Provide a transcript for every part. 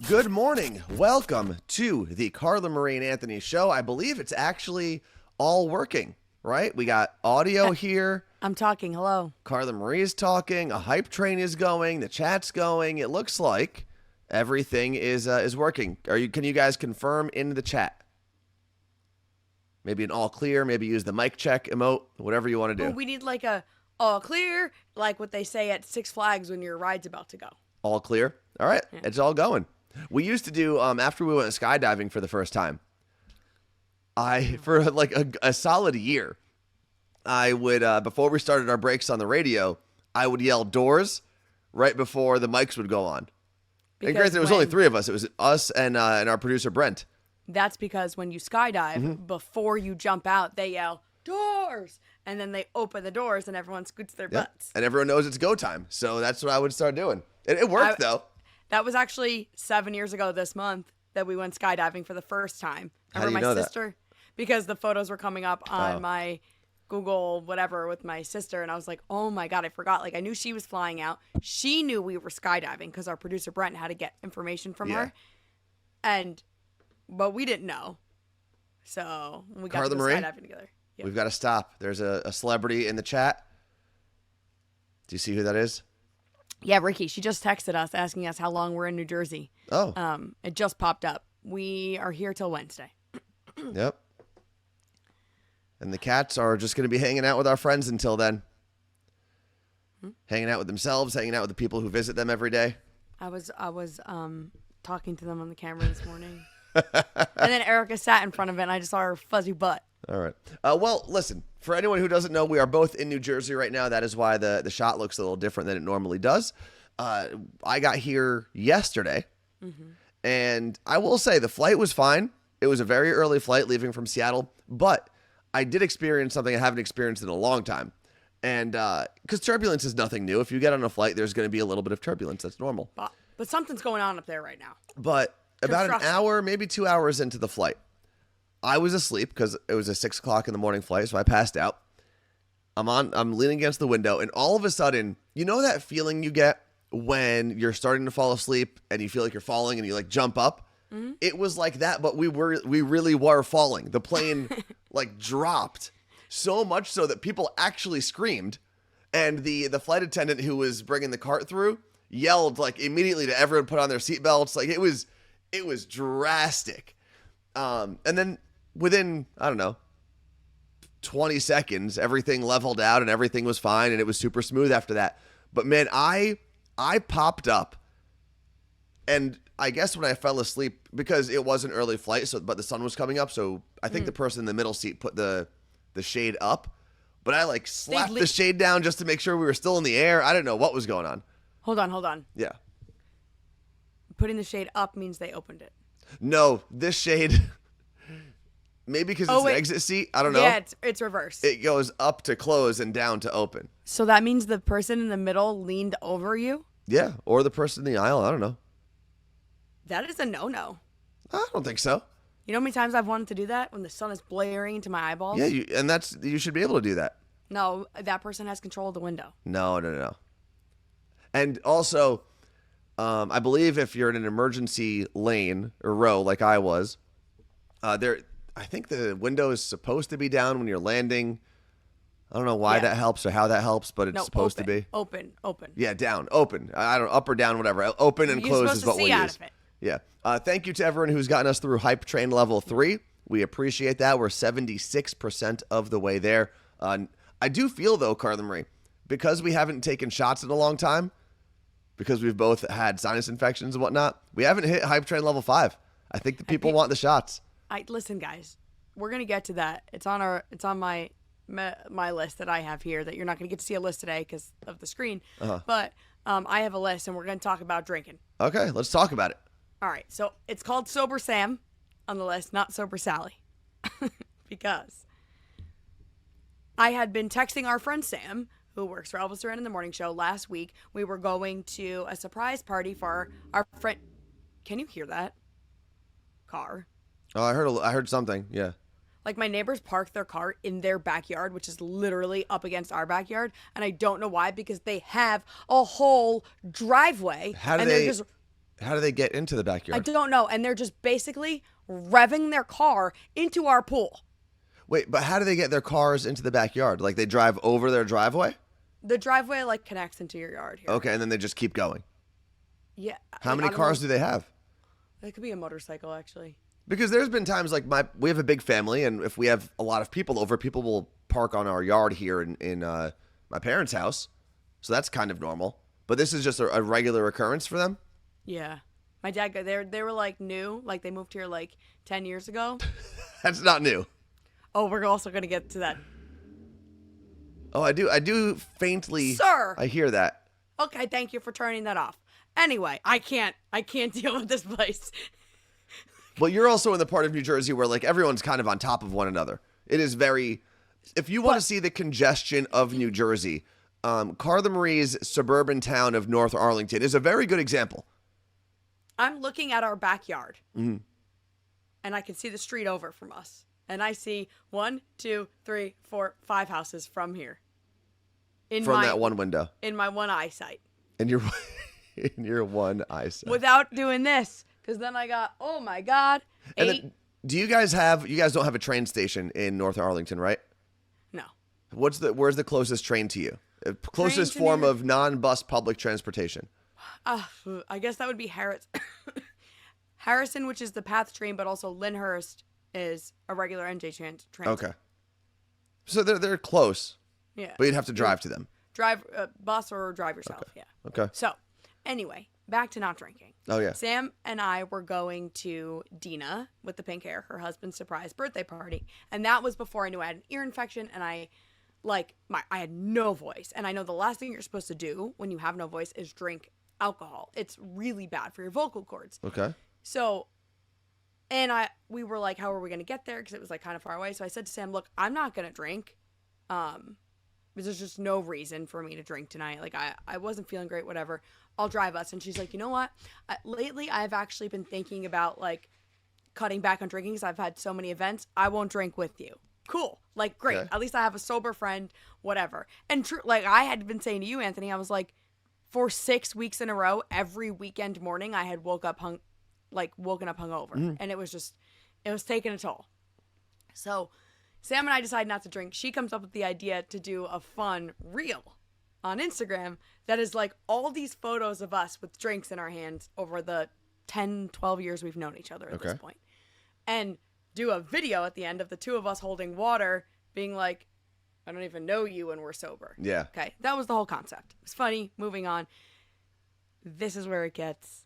Good morning. Welcome to the Carla, Marie, and Anthony show. I believe it's actually all working, right? We got audio here. I'm talking. Hello. Carla Marie is talking. A hype train is going. The chat's going. It looks like everything is working. Can you guys confirm in the chat? Maybe an all clear. Maybe use the mic check emote. Whatever you want to do. Oh, we need like a all clear, like what they say at Six Flags when your ride's about to go. All clear. All right. Yeah. It's all going. We used to do, after we went skydiving for the first time, for like a solid year, I would, before we started our breaks on the radio, I would yell doors right before the mics would go on. And granted, there was only three of us. It was us and our producer, Brent. That's because when you skydive, before you jump out, they yell, doors! And then they open the doors and everyone scoots their butts. And everyone knows it's go time. So that's what I would start doing. It worked, though. That was actually 7 years ago this month that we went skydiving for the first time. Remember my sister? That? Because the photos were coming up on my Google whatever with my sister, and I was like, oh my God, I forgot. Like, I knew she was flying out. She knew we were skydiving because our producer Brent had to get information from her. But we didn't know. So we got to go skydiving together. Yep. We've got to stop. There's a celebrity in the chat. Do you see who that is? Yeah, Ricky. She just texted us asking us how long we're in New Jersey. Oh. It just popped up. We are here till Wednesday. Yep. And the cats are just going to be hanging out with our friends until then. Hanging out with themselves, hanging out with the people who visit them every day. I was talking to them on the camera this morning. And then Erica sat in front of it, and I just saw her fuzzy butt. All right. Well, listen, for anyone who doesn't know, we are both in New Jersey right now. That is why the shot looks a little different than it normally does. I got here yesterday, and I will say the flight was fine. It was a very early flight leaving from Seattle, but I did experience something I haven't experienced in a long time. And because turbulence is nothing new. If you get on a flight, there's going to be a little bit of turbulence. That's normal. But something's going on up there right now. But about an hour, maybe 2 hours into the flight, I was asleep because it was a 6 o'clock in the morning flight, so I passed out. I'm leaning against the window, and all of a sudden, you know that feeling you get when you're starting to fall asleep and you feel like you're falling and you like jump up? Mm-hmm. It was like that, but we really were falling. The plane like dropped so much so that people actually screamed, and the flight attendant who was bringing the cart through yelled like immediately to everyone put on their seatbelts. Like it was drastic. And then within, I don't know, 20 seconds, everything leveled out and everything was fine and it was super smooth after that. But man, I popped up, and I guess when I fell asleep, because it was an early flight, but the sun was coming up, so I think the person in the middle seat put the shade up, but I like slapped the shade down just to make sure we were still in the air. I didn't know what was going on. Hold on. Yeah. Putting the shade up means they opened it. No, this shade, maybe because it's an exit seat. I don't know. Yeah, it's reversed. It goes up to close and down to open. So that means the person in the middle leaned over you? Yeah, or the person in the aisle. I don't know. That is a no-no. I don't think so. You know how many times I've wanted to do that when the sun is blaring into my eyeballs? Yeah, you should be able to do that. No, that person has control of the window. No. And also, I believe if you're in an emergency lane or row like I was, I think the window is supposed to be down when you're landing. I don't know why that helps or how that helps, but it's supposed to be. Open. Yeah, down, open. I don't know, up or down, whatever. Open and close is what we'll use. Yeah. Thank you to everyone who's gotten us through Hype Train Level 3. We appreciate that. We're 76% of the way there. I do feel, though, Carla Marie, because we haven't taken shots in a long time, because we've both had sinus infections and whatnot, we haven't hit Hype Train Level 5. I think the people want the shots. Listen, guys, we're going to get to that. It's on my list that I have here that you're not going to get to see a list today because of the screen. But I have a list, and we're going to talk about drinking. Okay, let's talk about it. All right, so it's called Sober Sam on the list, not Sober Sally. Because I had been texting our friend Sam, who works for Elvis Duran in the Morning Show, last week. We were going to a surprise party for our friend. Can you hear that? Car. Oh, I heard something, yeah. Like, my neighbors parked their car in their backyard, which is literally up against our backyard, and I don't know why, because they have a whole driveway. How do they get into the I backyard? don't know. And they're just basically revving their car into our pool. Wait, but how do they get their cars into the backyard? Like they drive over their driveway? The driveway like connects into your yard here. Okay, and then they just keep going. Yeah. How many cars do they have? It could be a motorcycle, actually. Because there's been times like we have a big family, and if we have a lot of people over, people will park on our yard here in my parents' house. So that's kind of normal. But this is just a regular occurrence for them? Yeah. My dad, they were like new, like they moved here like 10 years ago. That's not new. Oh, we're also going to get to that. Oh, I do faintly. Sir! I hear that. Okay, thank you for turning that off. Anyway, I can't deal with this place. Well, you're also in the part of New Jersey where like everyone's kind of on top of one another. It is very. If you want to see the congestion of New Jersey, Carla Marie's suburban town of North Arlington is a very good example. I'm looking at our backyard, and I can see the street over from us. And I see 1, 2, 3, 4, 5 houses from here. From that one window. In my one eyesight. In your one eyesight. Without doing this. Because then I got, oh my God, 8. Then, you guys don't have a train station in North Arlington, right? No. Where's the closest train to you? Closest form of non-bus public transportation. I guess that would be Harrison, which is the PATH train, but also Lyndhurst is a regular NJ train. Okay. So they're close. Yeah. But you'd have to drive to them. Drive bus or drive yourself. Okay. Yeah. Okay. So, anyway, back to not drinking. Oh yeah. Sam and I were going to Dina with the pink hair, her husband's surprise birthday party, and that was before I knew I had an ear infection, and I had no voice, and I know the last thing you're supposed to do when you have no voice is drink alcohol. It's really bad for your vocal cords. Okay. So, and we were like, how are we going to get there? Because it was like kind of far away. So I said to Sam, look, I'm not going to drink. Because there's just no reason for me to drink tonight. Like I wasn't feeling great, whatever. I'll drive us. And she's like, you know what? Lately, I've actually been thinking about like cutting back on drinking because I've had so many events. I won't drink with you. Cool. Like, great. Okay. At least I have a sober friend, whatever. And like I had been saying to you, Anthony, I was like, for 6 weeks in a row, every weekend morning, I had woken up hungover. And it was taking a toll. So Sam and I decided not to drink. She comes up with the idea to do a fun reel on Instagram that is like all these photos of us with drinks in our hands over the 10, 12 years we've known each other at this point. And do a video at the end of the two of us holding water, being like, I don't even know you when we're sober. Yeah. Okay. That was the whole concept. It was funny. Moving on. This is where it gets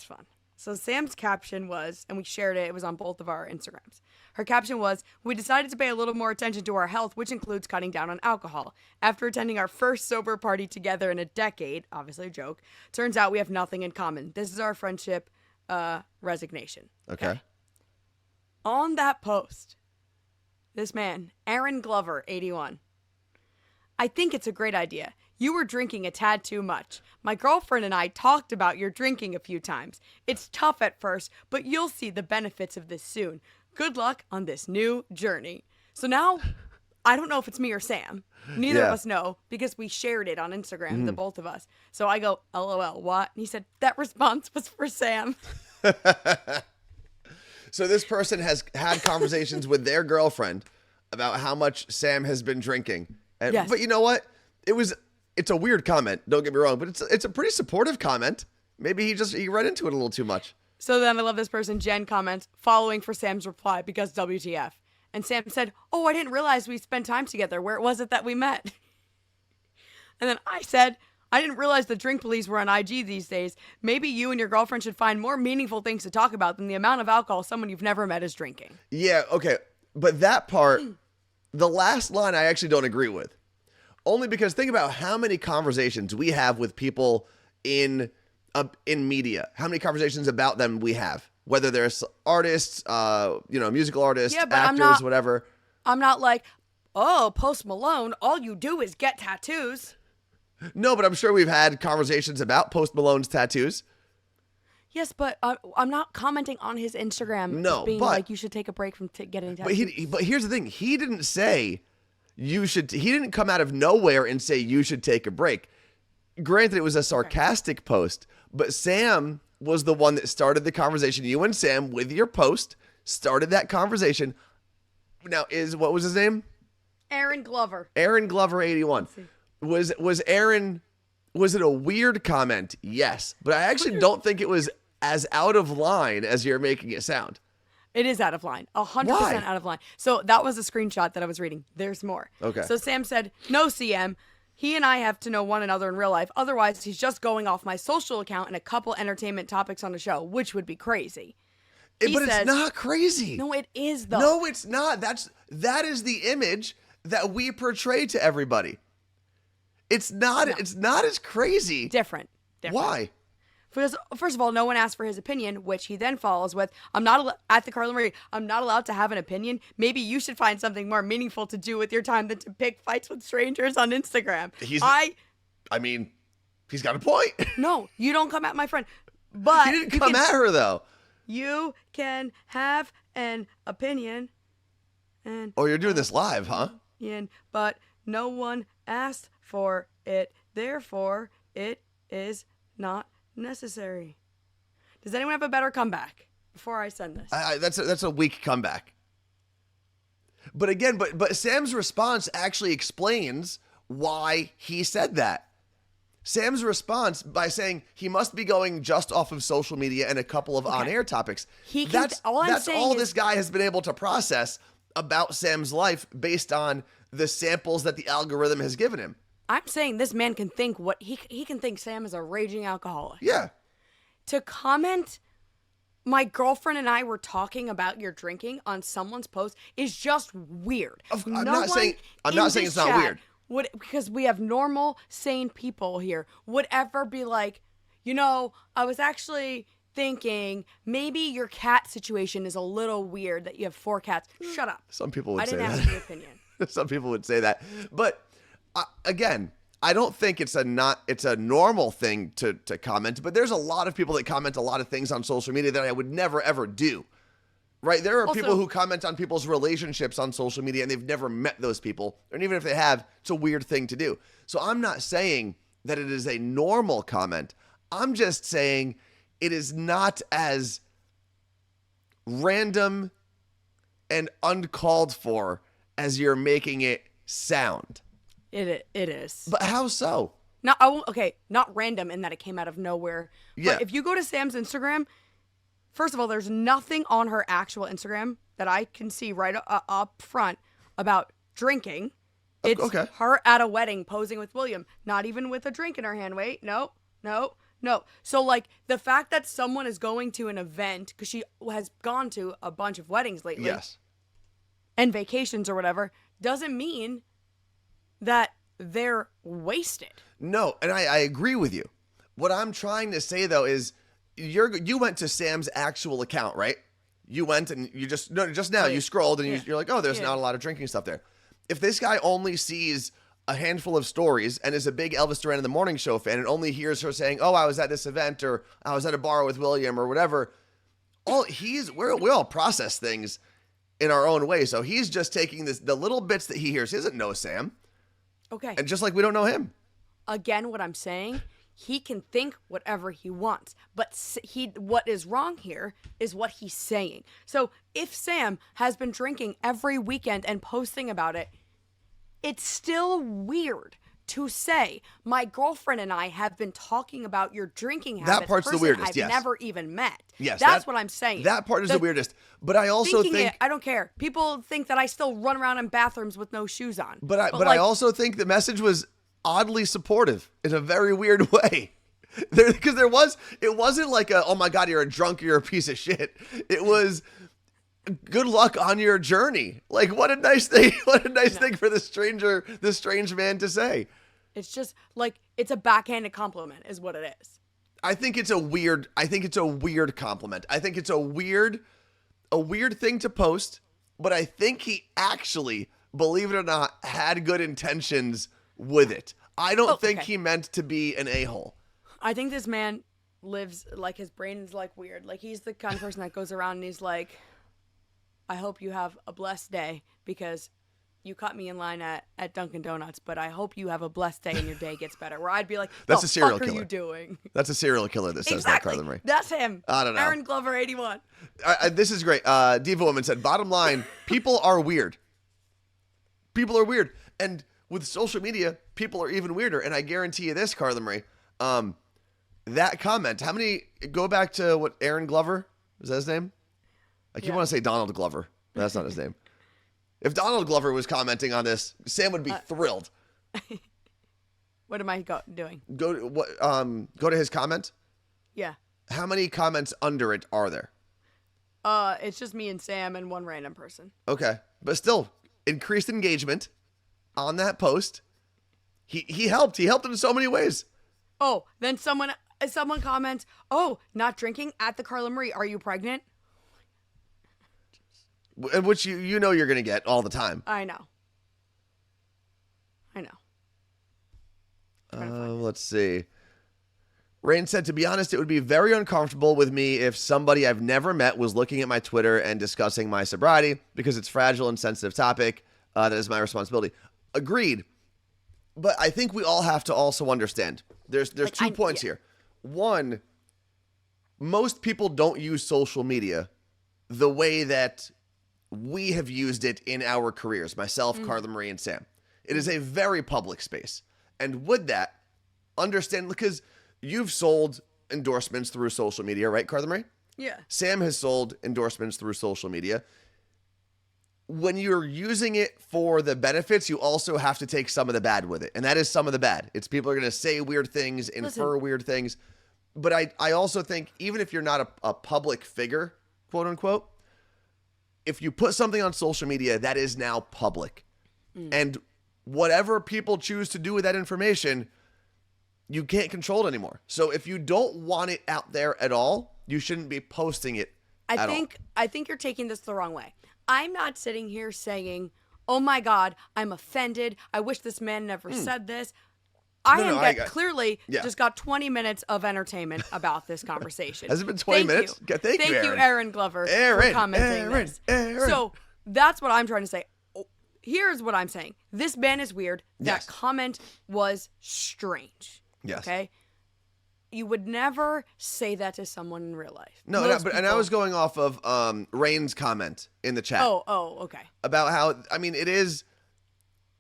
fun. So Sam's caption was, and we shared it, it was on both of our Instagrams. Her caption was, we decided to pay a little more attention to our health, which includes cutting down on alcohol. After attending our first sober party together in a decade, obviously a joke, turns out we have nothing in common. This is our friendship resignation. Okay. On that post, this man, Aaron Glover, 81. I think it's a great idea. You were drinking a tad too much. My girlfriend and I talked about your drinking a few times. It's tough at first, but you'll see the benefits of this soon. Good luck on this new journey. So now, I don't know if it's me or Sam. Neither of us know because we shared it on Instagram, the both of us. So I go, LOL, what? And he said, that response was for Sam. So this person has had conversations with their girlfriend about how much Sam has been drinking. And, Yes. But you know what? It's a weird comment. Don't get me wrong, but it's a pretty supportive comment. Maybe he read into it a little too much. So then I love this person, Jen comments, following for Sam's reply because WTF. And Sam said, oh, I didn't realize we spent time together. Where was it that we met? And then I said, I didn't realize the drink police were on IG these days. Maybe you and your girlfriend should find more meaningful things to talk about than the amount of alcohol someone you've never met is drinking. Yeah, okay. But that part, the last line I actually don't agree with. Only because think about how many conversations we have with people in media. How many conversations about them we have. Whether they're artists, musical artists, actors, whatever. I'm not like, oh, Post Malone, all you do is get tattoos. No, but I'm sure we've had conversations about Post Malone's tattoos. Yes, but I'm not commenting on his Instagram. No, being but like you should take a break from getting tattoos. But here's the thing: he didn't say you should. He didn't come out of nowhere and say you should take a break. Granted, it was a sarcastic post, but Sam was the one that started the conversation. You and Sam, with your post, started that conversation. Now, what was his name? Aaron Glover. Aaron Glover 81. Was Aaron, was it a weird comment? Yes. But I actually don't think it was as out of line as you're making it sound. It is out of line. 100% Why? out of line. So that was a screenshot that I was reading. There's more. Okay. So Sam said, "No, CM. He and I have to know one another in real life. Otherwise, he's just going off my social account and a couple entertainment topics on the show, which would be crazy." But says, it's not crazy. No, it is, though. No, it's not. That is the image that we portray to everybody. It's not. No. It's not as crazy. Different. Why? Because, first of all, no one asked for his opinion, which he then follows with, "I'm not at the Carla Marie. I'm not allowed to have an opinion. Maybe you should find something more meaningful to do with your time than to pick fights with strangers on Instagram." I mean, he's got a point. No, you don't come at my friend. But He didn't come at her though. You can have an opinion, and Oh, you're doing this live, huh? but no one asked for it. Therefore, it is not necessary. Does anyone have a better comeback before I send this? That's a weak comeback. But again, but Sam's response actually explains why he said that. Sam's response by saying he must be going just off of social media and a couple of on-air topics. That's all this guy has been able to process about Sam's life based on the samples that the algorithm has given him. I'm saying this man can think what he can think Sam is a raging alcoholic. Yeah. To comment, "My girlfriend and I were talking about your drinking" on someone's post is just weird. I'm not saying it's not weird. Because we have normal, sane people here, would ever be like, "I was actually thinking maybe your cat situation is a little weird that you have 4 cats." Shut up. Some people would say that. I didn't ask your opinion. Some people would say that. But again, I don't think it's a normal thing to comment, but there's a lot of people that comment a lot of things on social media that I would never ever do. Right? There are people who comment on people's relationships on social media and they've never met those people. And even if they have, it's a weird thing to do. So I'm not saying that it is a normal comment. I'm just saying it is not as random and uncalled for as you're making it sound. It is. But how so? Not random in that it came out of nowhere. Yeah. But if you go to Sam's Instagram, first of all, there's nothing on her actual Instagram that I can see right up front about drinking. It's her at a wedding posing with William, not even with a drink in her hand. Wait, no. So, like, the fact that someone is going to an event, because she has gone to a bunch of weddings lately. Yes. And vacations or whatever, doesn't mean that they're wasted. No, and I agree with you. What I'm trying to say, though, is you went to Sam's actual account, right? You went and you just now you scrolled and you're like, oh, there's not a lot of drinking stuff there. If this guy only sees a handful of stories and is a big Elvis Duran in the Morning Show fan and only hears her saying, oh, I was at this event or I was at a bar with William or whatever, we all process things in our own way. So he's just taking the little bits that he hears. He doesn't know Sam. Okay. And just like we don't know him. Again, what I'm saying, he can think whatever he wants, but what is wrong here is what he's saying. So if Sam has been drinking every weekend and posting about it, it's still weird to say, my girlfriend and I have been talking about your drinking habits. That part's the weirdest, I've yes. never even met. Yes. That's what I'm saying. That part is the weirdest. But I also think... I don't care. People think that I still run around in bathrooms with no shoes on. But I also think the message was oddly supportive in a very weird way. Because it wasn't like oh my God, you're a drunk, you're a piece of shit. It was... good luck on your journey. Like, what a nice thing. What a nice thing for this strange man to say. It's just like, it's a backhanded compliment is what it is. I think it's a weird compliment. I think it's a weird thing to post, but I think he actually, believe it or not, had good intentions with it. I don't think he meant to be an a-hole. I think this man lives, like, his brain is, like, weird. Like, he's the kind of person that goes around and he's like, I hope you have a blessed day because you caught me in line at Dunkin' Donuts, but I hope you have a blessed day and your day gets better. Where I'd be like, That's the a serial fuck killer. are you doing? That's a serial killer that says Exactly. that, Carla Marie. That's him. I don't know. Aaron Glover, 81. This is great. Diva Woman said, bottom line, people are weird. People are weird. And with social media, people are even weirder. And I guarantee you this, Carla Marie, that comment, go back to what, Aaron Glover? Is that his name? I keep want to say Donald Glover. But that's not his name. If Donald Glover was commenting on this, Sam would be thrilled. What am I doing? Go to his comment. Yeah. How many comments under it are there? It's just me and Sam and one random person. Okay. But still, increased engagement on that post. He helped. He helped in so many ways. Oh, then someone comments, "Oh, not drinking at the Carla Marie. Are you pregnant?" Which you know you're going to get all the time. I know. Let's see. Rain said, to be honest, it would be very uncomfortable with me if somebody I've never met was looking at my Twitter and discussing my sobriety because it's fragile and sensitive topic. That is my responsibility. Agreed. But I think we all have to also understand. There's 2 points here. One, most people don't use social media the way that we have used it in our careers, myself, Carla Marie, and Sam. It is a very public space. And with that, understand, because you've sold endorsements through social media, right, Carla Marie? Yeah. Sam has sold endorsements through social media. When you're using it for the benefits, you also have to take some of the bad with it. And that is some of the bad. It's people are going to say weird things, infer weird things. But I also think even if you're not a public figure, quote unquote, if you put something on social media, that is now public. And whatever people choose to do with that information, you can't control it anymore. So if you don't want it out there at all, you shouldn't be posting it at all. I think you're taking this the wrong way. I'm not sitting here saying, "Oh my God, I'm offended. I wish this man never said this." I clearly just got 20 minutes of entertainment about this conversation. Has it been 20 minutes? Thank you, Aaron Glover, for commenting this. So that's what I'm trying to say. Here's what I'm saying. This man is weird. That comment was strange. Yes. Okay? You would never say that to someone in real life. No, and I was going off of Rain's comment in the chat. Oh, okay. About how, I mean, it is,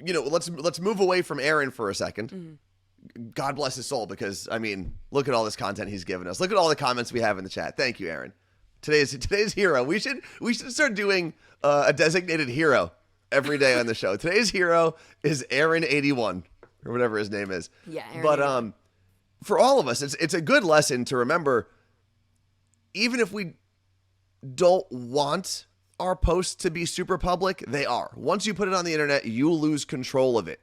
let's move away from Aaron for a second. Mm-hmm. God bless his soul, because, I mean, look at all this content he's given us. Look at all the comments we have in the chat. Thank you, Aaron. Today's hero. We should start doing a designated hero every day on the show. Today's hero is Aaron 81 or whatever his name is. Yeah, Aaron. But for all of us, it's a good lesson to remember. Even if we don't want our posts to be super public, they are. Once you put it on the internet, you lose control of it.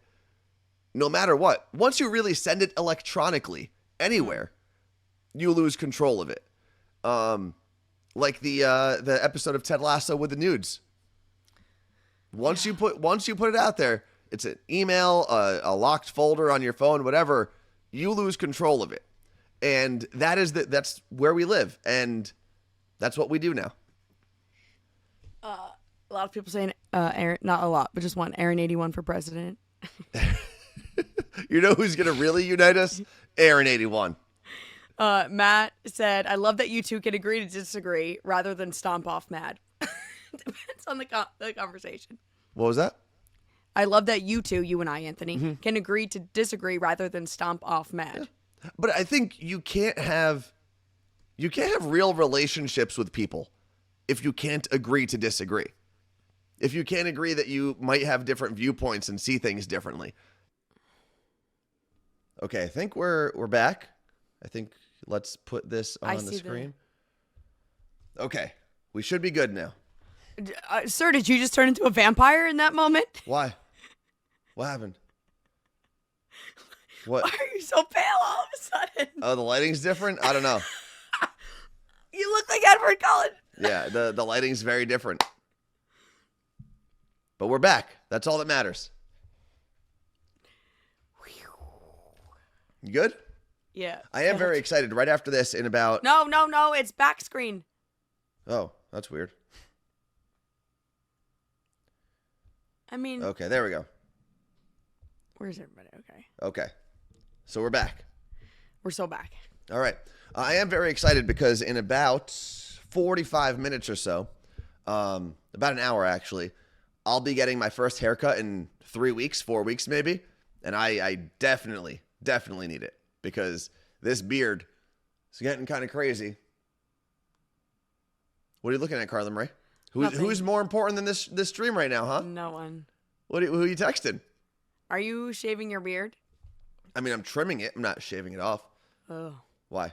No matter what. Once you really send it electronically anywhere, you lose control of it. Like the episode of Ted Lasso with the nudes. Once you put it out there, it's an email, a locked folder on your phone, whatever, you lose control of it. And that's where we live, and that's what we do now. A lot of people saying Aaron, not a lot, but just one, Aaron 81 for president. You know who's going to really unite us? Aaron 81. Matt said, "I love that you two can agree to disagree rather than stomp off Mad." Depends on the conversation. What was that? I love that you two, you and I, Anthony, can agree to disagree rather than stomp off Mad. Yeah. But I think you can't have real relationships with people if you can't agree to disagree. If you can't agree that you might have different viewpoints and see things differently. Okay, I think we're back. I think let's put this on the screen. Okay, we should be good now. Sir, did you just turn into a vampire in that moment? Why? What happened? What? Why are you so pale all of a sudden? Oh, the lighting's different? I don't know. You look like Edward Cullen. Yeah, the lighting's very different. But we're back. That's all that matters. You good? Yeah. I am very excited. Right after this, in about... No, it's back screen. Oh, that's weird. I mean, Okay, there we go. where's everybody? Okay. Okay. So we're back. We're so back. All right. I am very excited because in about 45 minutes or so, about an hour actually, I'll be getting my first haircut in 3 weeks, 4 weeks maybe. And I definitely need it because this beard is getting kind of crazy. What are you looking at, Carla Marie? Who's more important than this stream right now, huh? No one. Who are you texting? Are you shaving your beard? I mean, I'm trimming it. I'm not shaving it off. Oh. Why?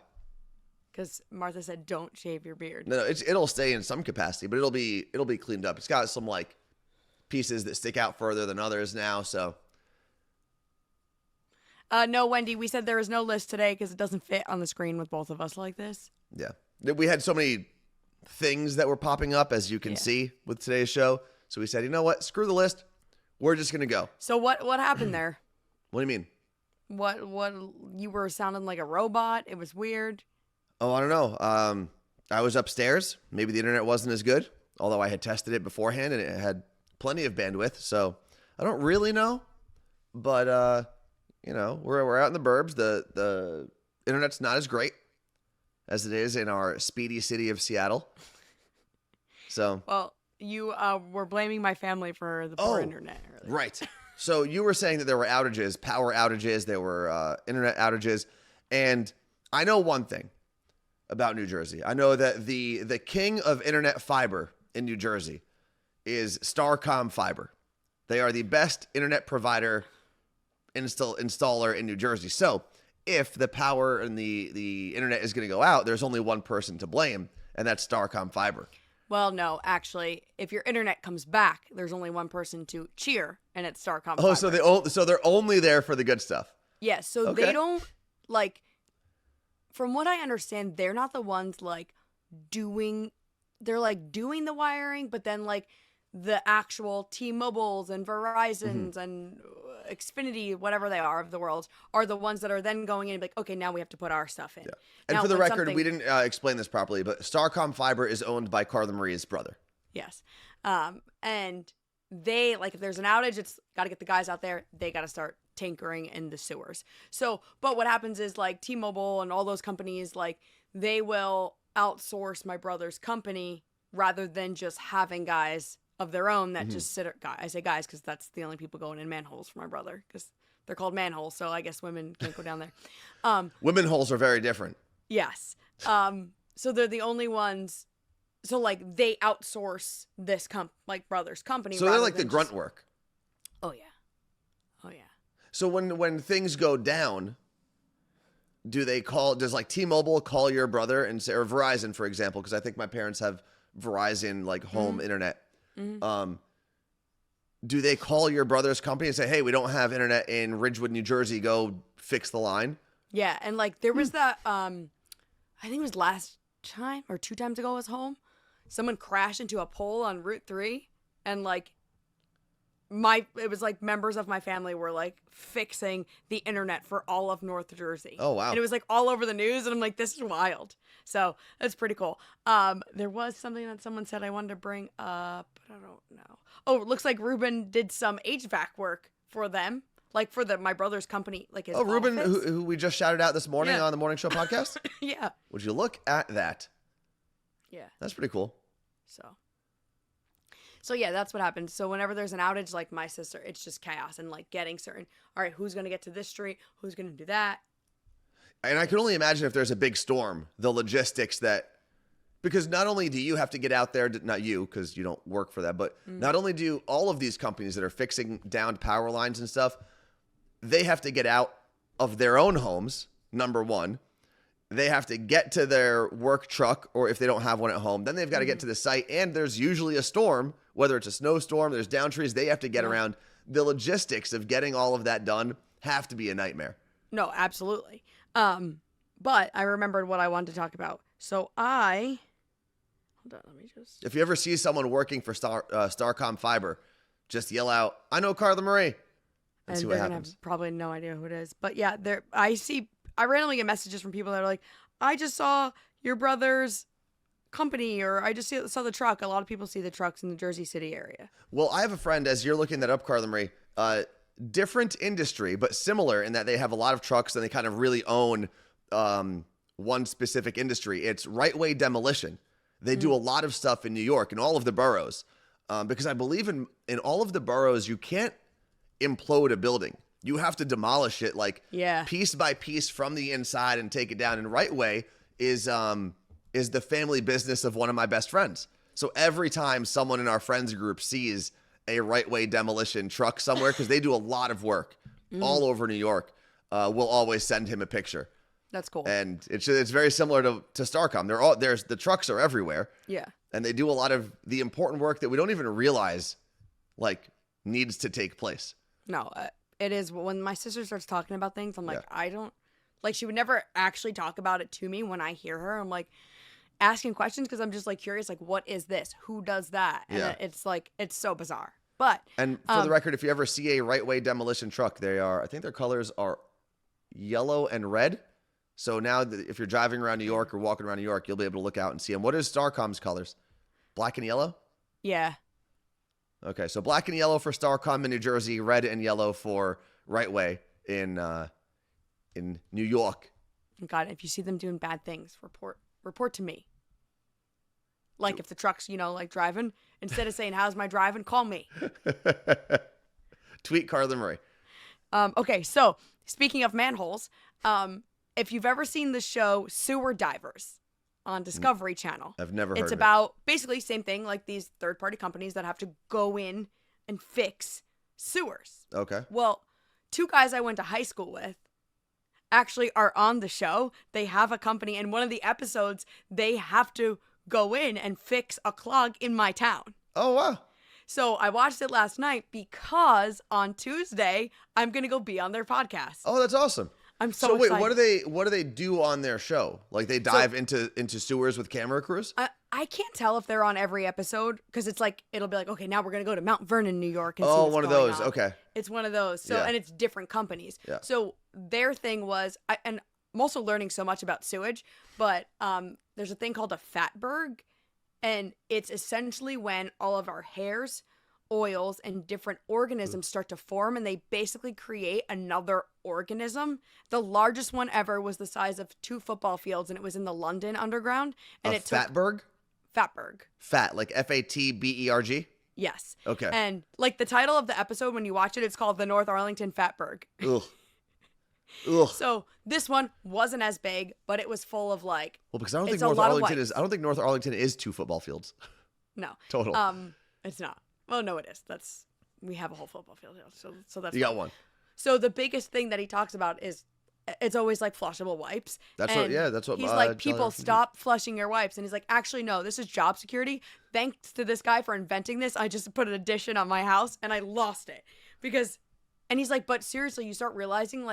Because Martha said don't shave your beard. No, it'll stay in some capacity, but it'll be cleaned up. It's got some like pieces that stick out further than others now, so. No, Wendy, we said there is no list today because it doesn't fit on the screen with both of us like this. Yeah. We had so many things that were popping up, as you can see with today's show. So we said, you know what? Screw the list. We're just going to go. So what happened there? What do you mean? What you were sounding like a robot. It was weird. Oh, I don't know. I was upstairs. Maybe the internet wasn't as good, although I had tested it beforehand and it had plenty of bandwidth. So I don't really know, but you know, we're out in the burbs. The internet's not as great as it is in our speedy city of Seattle. So well, you were blaming my family for the poor internet earlier. Right. So you were saying that there were outages, power outages, there were internet outages, and I know one thing about New Jersey. I know that the king of internet fiber in New Jersey is Starcom Fiber. They are the best internet provider installer in New Jersey. So if the power and the internet is going to go out, there's only one person to blame, and that's Starcom Fiber. Well, no, actually, if your internet comes back, there's only one person to cheer, and it's Starcom Oh, Fiber. so they're only there for the good stuff. Yeah, so Okay. they don't, like, from what I understand, they're not the ones, like, doing the wiring, but then, like, the actual T-Mobiles and Verizons and Xfinity, whatever they are of the world, are the ones that are then going in and be like, okay, now we have to put our stuff in. Yeah. And Now, for the when record, we didn't explain this properly, but Starcom Fiber is owned by Carla Marie's brother. Yes. And they, like, if there's an outage, it's got to get the guys out there. They got to start tinkering in the sewers. So, but what happens is, like, T-Mobile and all those companies, like, they will outsource my brother's company rather than just having guys of their own that just sit. I say guys because that's the only people going in manholes for my brother because they're called manholes. So I guess women can't go down there. Women holes are very different. Yes. So they're the only ones. So like they outsource this brother's company. So they're like the grunt work. Oh yeah. Oh yeah. So when things go down, does like T-Mobile call your brother and say, or Verizon, for example, because I think my parents have Verizon like home internet. Do they call your brother's company and say, hey, we don't have internet in Ridgewood, New Jersey, go fix the line? Yeah, and like there was that I think it was last time or 2 times ago I was home. Someone crashed into a pole on Route 3 and like it was like members of my family were like fixing the internet for all of North Jersey. Oh, wow. And it was like all over the news and I'm like, this is wild. So that's pretty cool. There was something that someone said I wanted to bring up, but I don't know. Oh, it looks like Ruben did some HVAC work for them, like for my brother's company, like his Ruben, office. who we just shouted out this morning on the Morning Show podcast? Yeah. Would you look at that? Yeah. That's pretty cool. So yeah, that's what happens. So whenever there's an outage, like my sister, it's just chaos and like getting certain, all right, who's going to get to this street? Who's going to do that? And I can only imagine if there's a big storm, the logistics because not only do you have to get out there, not you, because you don't work for that, but not only do all of these companies that are fixing downed power lines and stuff, they have to get out of their own homes, number one. They have to get to their work truck, or if they don't have one at home, then they've got to get to the site. And there's usually a storm, whether it's a snowstorm, there's down trees, they have to get around. The logistics of getting all of that done have to be a nightmare. No, absolutely. But I remembered what I wanted to talk about. So hold on, let me just. If you ever see someone working for Starcom Fiber, just yell out, "I know Carla Marie," and see what they're happens. Gonna have probably no idea who it is. But yeah, I randomly get messages from people that are like, I just saw your brother's company, or I just saw the truck. A lot of people see the trucks in the Jersey City area. Well, I have a friend, as you're looking that up, Carla Marie, different industry, but similar in that they have a lot of trucks and they kind of really own one specific industry. It's Right Way Demolition. They do a lot of stuff in New York, in all of the boroughs, because I believe in all of the boroughs, you can't implode a building. You have to demolish it like piece by piece from the inside and take it down. And Right Way is the family business of one of my best friends. So every time someone in our friends group sees a Right Way Demolition truck somewhere, because they do a lot of work all over New York, we'll always send him a picture. That's cool. And it's very similar to Starcom. There's the trucks are everywhere. Yeah. And they do a lot of the important work that we don't even realize needs to take place. No, it is. When my sister starts talking about things, I'm like, I don't, she would never actually talk about it to me. When I hear her, I'm like asking questions because I'm just curious, what is this? Who does that? And it's so bizarre. But and for the record, if you ever see a Right Way Demolition truck, I think their colors are yellow and red. So now if you're driving around New York or walking around New York, you'll be able to look out and see them. What is Starcom's colors? Black and yellow? Yeah. Okay, so black and yellow for Starcom in New Jersey, red and yellow for Right Way in New York. God, if you see them doing bad things, report to me. If the truck's, driving, instead of saying, how's my driving, call me. Tweet Carla Marie. Okay, so speaking of manholes, if you've ever seen the show Sewer Divers on Discovery Channel, I've never heard of it. It's about basically same thing, these third-party companies that have to go in and fix sewers. Okay. Well, two guys I went to high school with actually are on the show. They have a company, and one of the episodes, they have to go in and fix a clog in my town. Oh, wow. So I watched it last night because on Tuesday, I'm going to go be on their podcast. Oh, that's awesome. I'm so wait, excited. what do they do on their show? They dive into sewers with camera crews? I can't tell if they're on every episode because it's it'll be okay, now we're going to go to Mount Vernon, New York and see what's one of going those. on. Okay. It's one of those. So, and it's different companies. Yeah. So their thing was, and I'm also learning so much about sewage, but there's a thing called a fatberg, and it's essentially when all of our hairs, oils, and different organisms start to form, and they basically create another organism. The largest one ever was the size of 2 football fields, and it was in the London Underground. And it took fatberg? Fatberg. Fat, like FATBERG? Yes. Okay. And the title of the episode when you watch it, it's called the North Arlington Fatberg. Ugh. Ugh. So this one wasn't as big, but it was full of Well, because I don't think North Arlington is 2 football fields. No. Total. It's not. Well, no, it is. We have a whole football field, so that's. You got one. So the biggest thing that he talks about is it's always flushable wipes. That's what he's people stop flushing your wipes, and he's actually no, this is job security. Thanks to this guy for inventing this, I just put an addition on my house and I lost it and he's but seriously, you start realizing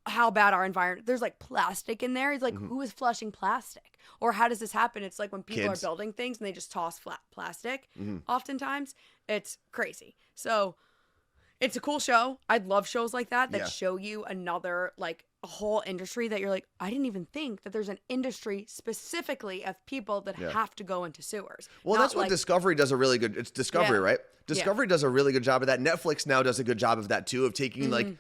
how bad our environment. There's plastic in there. He's who is flushing plastic? Or how does this happen? It's when people Kids. are building things and they just toss flat plastic. Oftentimes, it's crazy. So it's a cool show. I'd love shows like that show you another a whole industry that you're I didn't even think that there's an industry specifically of people that have to go into sewers. Well, that's what Discovery does a really good. It's Discovery, right? Discovery does a really good job of that. Netflix now does a good job of that too, of taking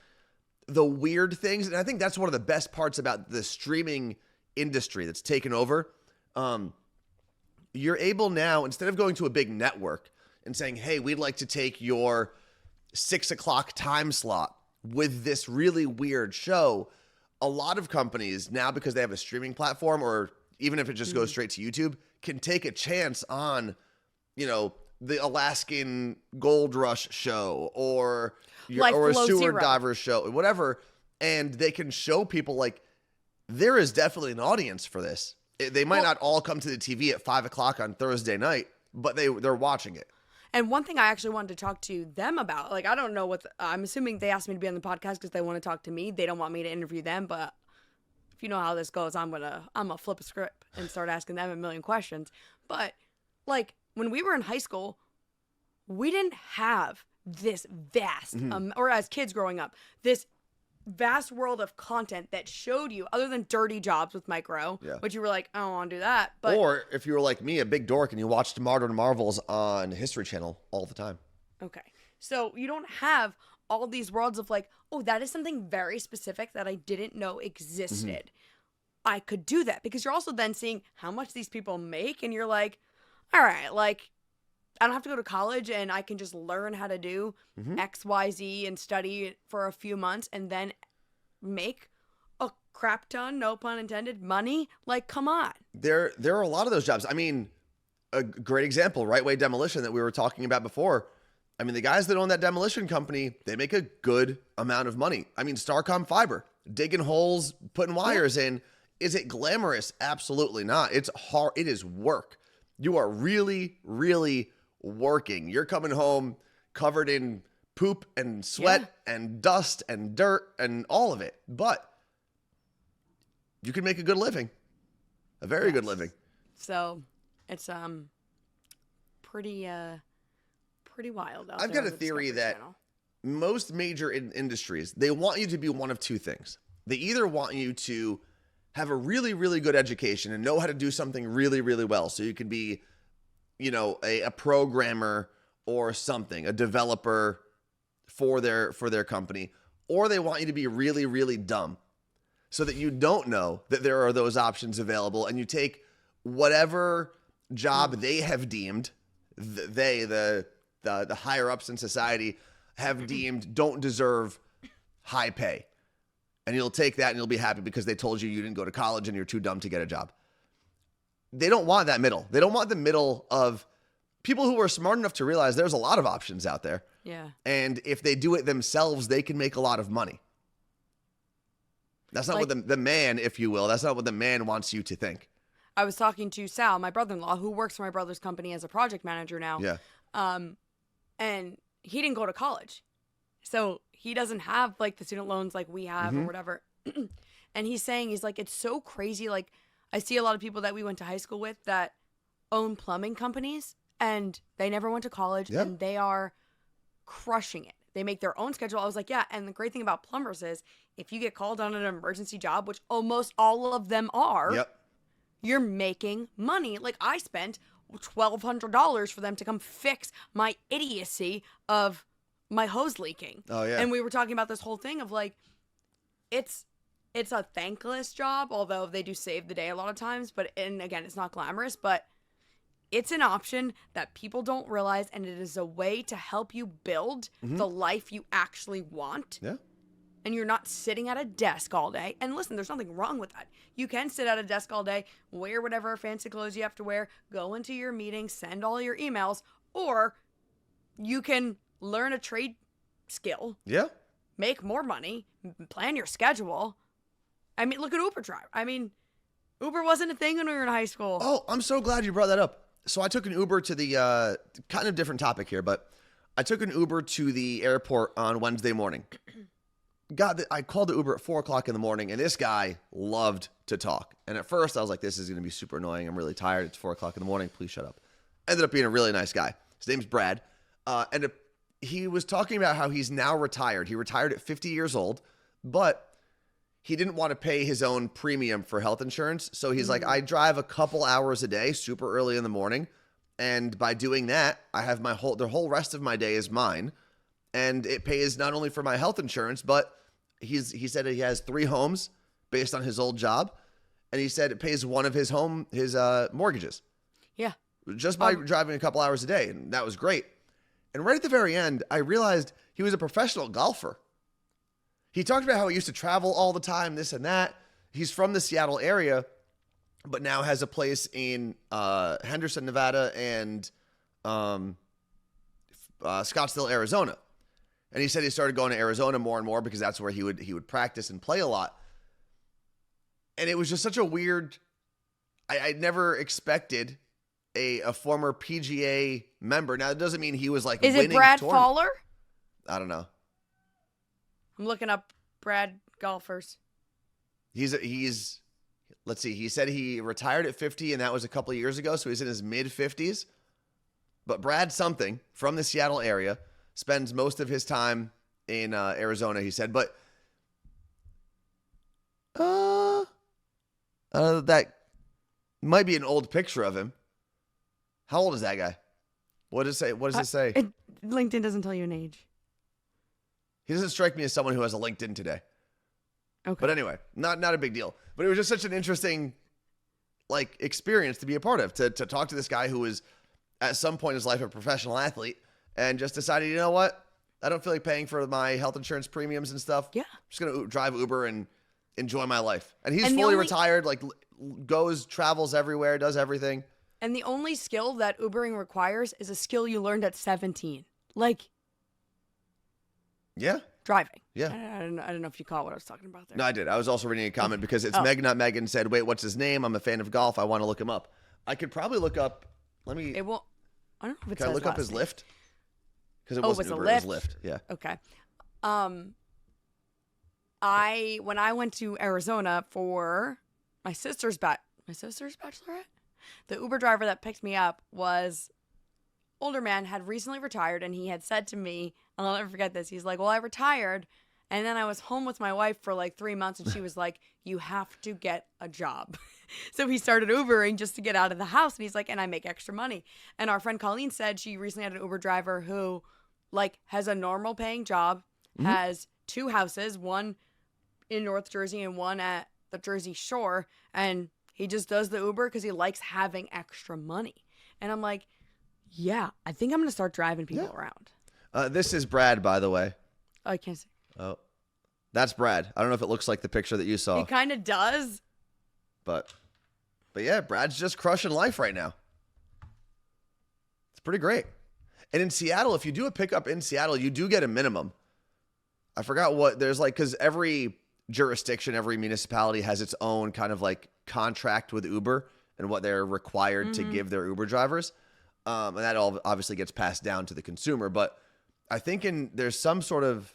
the weird things. And I think that's one of the best parts about the streaming industry that's taken over. You're able now, instead of going to a big network and saying, hey, we'd like to take your 6 o'clock time slot with this really weird show, a lot of companies now, because they have a streaming platform, or even if it just goes straight to YouTube, can take a chance on, the Alaskan Gold Rush show or a sewer divers show, whatever. And they can show people there is definitely an audience for this. They might not all come to the TV at 5 o'clock on Thursday night, but they're watching it. And one thing I actually wanted to talk to them about, I don't know I'm assuming they asked me to be on the podcast because they want to talk to me. They don't want me to interview them, but if you know how this goes, I'm gonna flip a script and start asking them a million questions. But when we were in high school, we didn't have this vast, or as kids growing up, this vast world of content that showed you, other than dirty jobs with Micro, which you were like, I don't want to do that. But or if you were like me, a big dork, and you watched Modern Marvels on History Channel all the time. Okay. So you don't have all these worlds of like, oh, that is something very specific that I didn't know existed. I could do that, because you're also then seeing how much these people make, and you're like, all right, like, I don't have to go to college, and I can just learn how to do X, Y, Z and study for a few months and then make a crap ton, no pun intended, money. Like, come on. There are a lot of those jobs. I mean, a great example, Right Way Demolition that we were talking about before. I mean, the guys that own that demolition company, they make a good amount of money. I mean, Starcom Fiber, digging holes, putting wires in. Is it glamorous? Absolutely not. It's hard. It is work. You are really, really working. You're coming home covered in poop and sweat and dust and dirt and all of it. But you can make a good living. A very good living. So it's pretty wild out I've there got a on the theory Discovery that Channel. most major industries, they want you to be one of two things. They either want you to have a really, really good education and know how to do something really, really well. So you can be, you know, a programmer or something, a developer for their company, or they want you to be really, really dumb so that you don't know that there are those options available, and you take whatever job they have deemed, the higher ups in society have deemed don't deserve high pay. And you'll take that and you'll be happy because they told you didn't go to college and you're too dumb to get a job. They don't want that middle. They don't want the middle of people who are smart enough to realize there's a lot of options out there. Yeah. And if they do it themselves, they can make a lot of money. That's not what the man, if you will, that's not what the man wants you to think. I was talking to Sal, my brother-in-law, who works for my brother's company as a project manager now. Yeah. And he didn't go to college. So he doesn't have like the student loans like we have or whatever. And he's saying, he's like, it's so crazy. Like, I see a lot of people that we went to high school with that own plumbing companies, and they never went to college, and they are crushing it. They make their own schedule. I was like, yeah. And the great thing about plumbers is if you get called on an emergency job, which almost all of them are, you're making money. Like, I spent $1,200 for them to come fix my idiocy of my hose leaking. Oh, yeah. And we were talking about this whole thing of like, it's a thankless job, although they do save the day a lot of times. But, and again, it's not glamorous, but it's an option that people don't realize. And it is a way to help you build the life you actually want. Yeah. And you're not sitting at a desk all day. And listen, there's nothing wrong with that. You can sit at a desk all day, wear whatever fancy clothes you have to wear, go into your meetings, send all your emails, or you can learn a trade skill. Yeah. Make more money, plan your schedule. I mean, look at Uber drive. I mean, Uber wasn't a thing when we were in high school. Oh, I'm so glad you brought that up. So I took an Uber to the kind of different topic here, but I took an Uber to the airport on Wednesday morning. I called the Uber at 4 o'clock in the morning, and this guy loved to talk. And at first, I was like, this is going to be super annoying. I'm really tired. It's 4 o'clock in the morning. Please shut up. Ended up being a really nice guy. His name's Brad. He was talking about how he's now retired. He retired at 50 years old, but he didn't want to pay his own premium for health insurance. So he's like, I drive a couple hours a day, super early in the morning. And by doing that, I have the whole rest of my day is mine. And it pays not only for my health insurance, but he said he has 3 homes based on his old job. And he said it pays one of his mortgages. Yeah. Just by driving a couple hours a day. And that was great. And right at the very end, I realized he was a professional golfer. He talked about how he used to travel all the time, this and that. He's from the Seattle area, but now has a place in Henderson, Nevada, and Scottsdale, Arizona. And he said he started going to Arizona more and more because that's where he would practice and play a lot. And it was just such a weird. I never expected a former PGA member. Now, it doesn't mean he was like Is winning it Brad tournaments. Fowler? I don't know. I'm looking up Brad golfers. He's let's see. He said he retired at 50, and that was a couple of years ago, so he's in his mid-50s. But Brad something from the Seattle area spends most of his time in Arizona, he said. But That might be an old picture of him. How old is that guy? What does it say? What does it say? LinkedIn doesn't tell you an age. He doesn't strike me as someone who has a LinkedIn today. Okay. But anyway, not a big deal. But it was just such an interesting experience to be a part of, to talk to this guy who was at some point in his life a professional athlete and just decided, you know what? I don't feel like paying for my health insurance premiums and stuff. Yeah. I'm just going to drive Uber and enjoy my life. And he's And fully retired, travels everywhere, does everything. And the only skill that Ubering requires is a skill you learned at 17. Yeah. Driving. Yeah. I don't know if you caught what I was talking about there. No, I did. I was also reading a comment because it's Meg, not Megan, said, wait, what's his name? I'm a fan of golf. I want to look him up. I could probably look up. It won't. I don't know if it Can says I look up last his name. Lyft? Because it Oh, wasn't it was Uber, a it was Lyft. Yeah. Okay. When I went to Arizona for my sister's bachelorette, the Uber driver that picked me up was older man, had recently retired, and he had said to me, and I'll never forget this, he's like, well, I retired, and then I was home with my wife for 3 months, and she was like, you have to get a job. So he started Ubering just to get out of the house, and he's like, and I make extra money. And our friend Colleen said she recently had an Uber driver who has a normal paying job, has 2 houses, one in North Jersey and one at the Jersey Shore, and he just does the Uber because he likes having extra money. And I'm like, yeah, I think I'm going to start driving people around. This is Brad, by the way. Oh, I can't see. Oh, that's Brad. I don't know if it looks like the picture that you saw. He kind of does. But yeah, Brad's just crushing life right now. It's pretty great. And in Seattle, if you do a pickup in Seattle, you do get a minimum. I forgot what there's because every jurisdiction, every municipality has its own kind of contract with Uber and what they're required to give their Uber drivers. And that all obviously gets passed down to the consumer. But I think there's some sort of,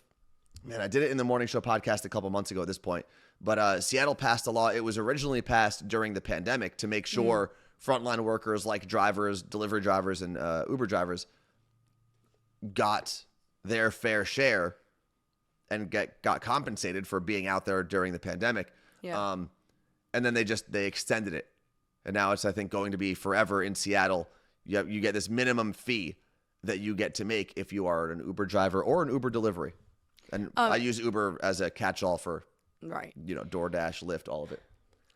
I did it in the morning show podcast a couple months ago at this point, but Seattle passed a law. It was originally passed during the pandemic to make sure frontline workers like drivers, delivery drivers, and Uber drivers got their fair share and got compensated for being out there during the pandemic. Yeah. And then they extended it. And now it's, I think, going to be forever in Seattle. You get this minimum fee that you get to make if you are an Uber driver or an Uber delivery. And I use Uber as a catch-all for, DoorDash, Lyft, all of it.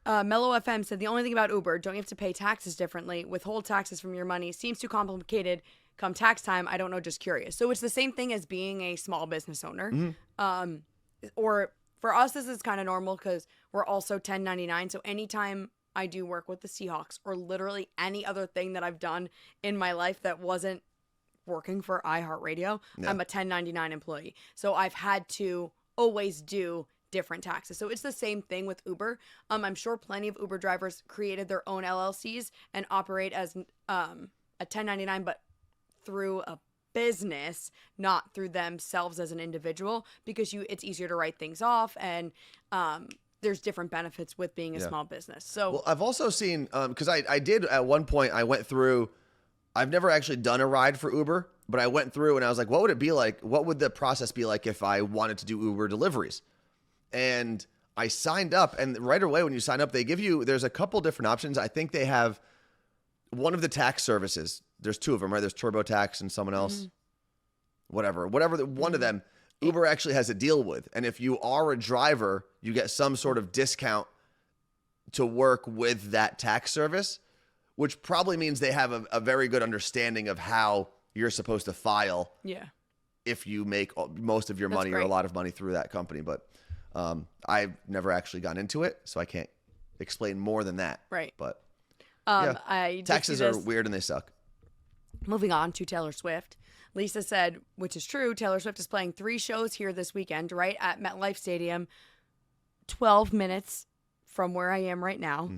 Mellow FM said, the only thing about Uber, don't you have to pay taxes differently? Withhold taxes from your money. Seems too complicated. Come tax time, I don't know, just curious. So it's the same thing as being a small business owner. Or for us, this is kind of normal because we're also 1099. So anytime I do work with the Seahawks or literally any other thing that I've done in my life that wasn't working for iHeartRadio, I'm a 1099 employee. So I've had to always do different taxes. So it's the same thing with Uber. I'm sure plenty of Uber drivers created their own LLCs and operate as a 1099, but through a business, not through themselves as an individual, because it's easier to write things off, and there's different benefits with being a small business. So, well, I've also seen because I did at one point. I went through. I've never actually done a ride for Uber, but I went through and I was like, what would it be like? What would the process be like if I wanted to do Uber deliveries? And I signed up, and right away when you sign up, they give you. There's a couple different options. I think they have one of the tax services. There's 2 of them, right? There's TurboTax and someone else. Whatever. One of them, Uber actually has a deal with. And if you are a driver, you get some sort of discount to work with that tax service, which probably means they have a very good understanding of how you're supposed to file. Yeah. If you make most of your money or a lot of money through that company. But I've never actually gone into it, so I can't explain more than that. Right. But taxes are weird and they suck. Moving on to Taylor Swift. Lisa said, which is true, Taylor Swift is playing 3 shows here this weekend, right at MetLife Stadium, 12 minutes from where I am right now.